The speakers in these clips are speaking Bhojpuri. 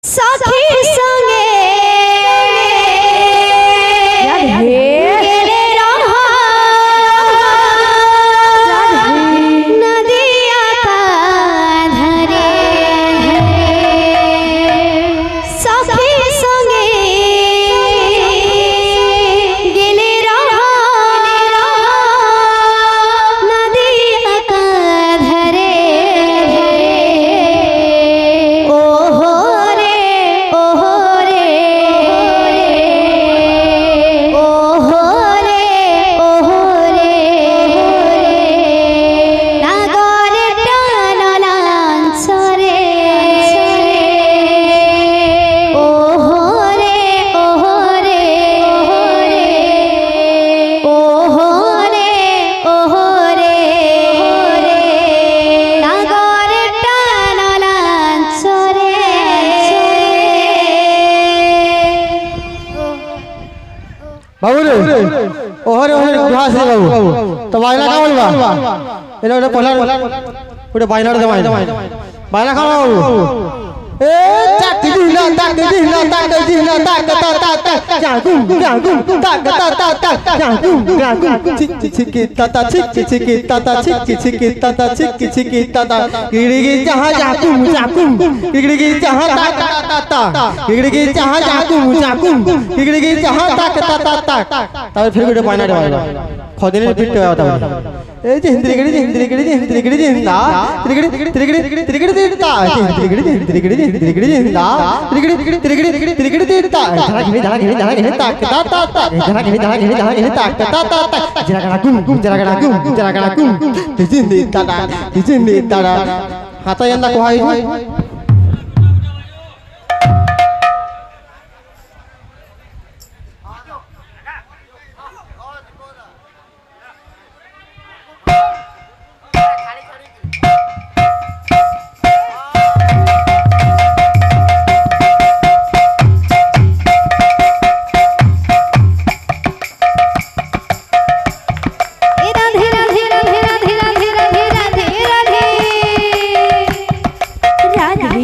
सखीर संगे गेले रहा नदिया का धरे सखीर संगे गेले रहा नदिया का धरे बाबू रे ओहरे ओहरे घास रे बाबू तो बायला का बोलबा एने ओने पहला ओटे बायला दे बायला खा बाबू ए ताक दिला ताक दिला ताक दिला ताक ता ता ता जागू ताक ता ता ता जागू छिक छिक ता ता छिक छिक ता ता छिक छिक ता ता छिक छिक ता ता गिड़गी जहां जाकू गिड़गी जहां ता ता ता गिड़गी जहां जाकू गिड़गी जहां ता ता ता ता तब फिर गोटे बायना दे खदिने फिट होता ए जे हिंद्रीगड़ी हिंदा त्रिगड़ी देता त्रिगड़ी हिंदा त्रिगड़ी देता धरा घिने ताक ता ता ता धरा घिने ताक ता ता ता जरा गड़ा गुम तिजिन देता हाता यंदा कोहाई राधे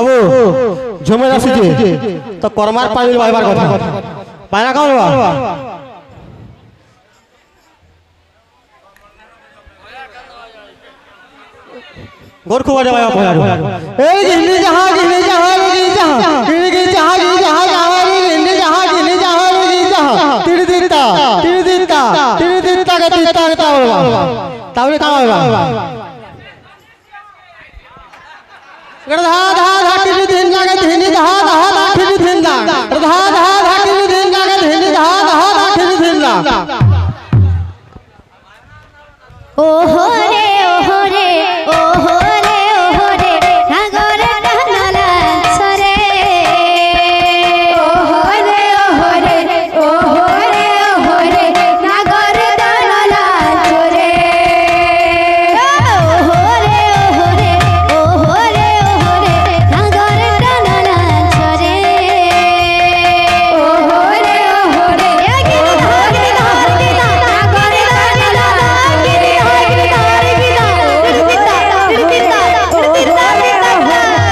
বাবু ঝুমে আসিছে তো কর্মার পানি বাইবার কথা বাইনা কাম বাবা গোর খুব আরে বাবা পয়ার এই গিনি জাহা গিনি জাহা গিনি জাহা গিনি গিনি জাহা গিনি জাহা জাহা গিনি জাহা গিনি জাহা গিনি জাহা তিড়ি দিতা তিড়ি দিতা তিড়ি দিতা কে তিতা কে বাবা তাহলে কাম বাবা ধা ধা ধা তিড়ি দিন লাগে ধিনি ধা ধা ধা তিড়ি দিন লা ধা ধা ধা তিড়ি দিন লাগে ধিনি ধা ধা ধা তিড়ি দিন লা ওহো রে ওহো রে ওহো রে ওহো রে নাগর টানলা সরে ওহো রে ওহো রে ওহো রে ওহো রে নাগর টানলা সরে ওহো রে ওহো রে ওহো রে ওহো রে নাগর টানলা সরে ওহো রে ওহো রে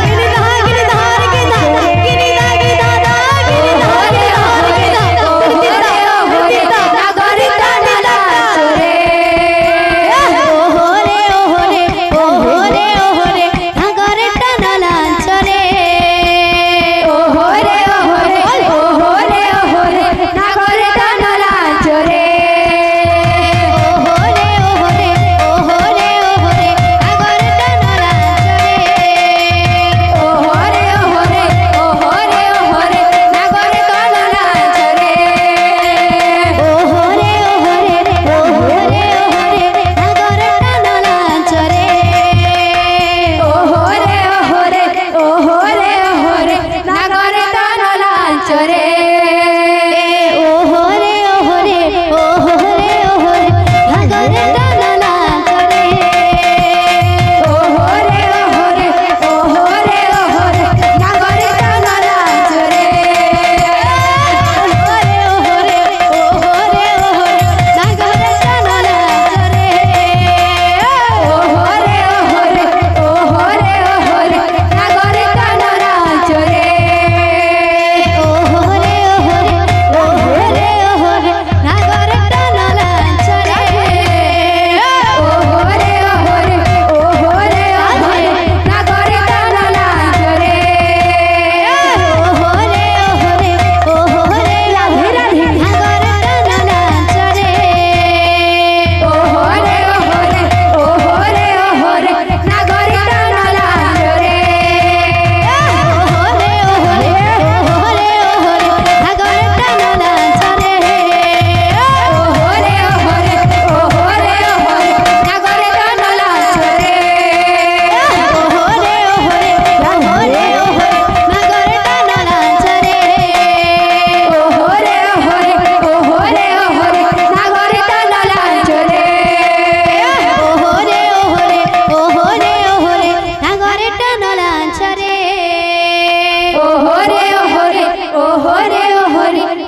গিনি ধার গিনি ধার গিনি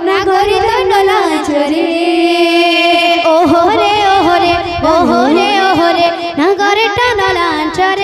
নাগর টানলা ওহো রে ওহো রে নাগর টানলা চরে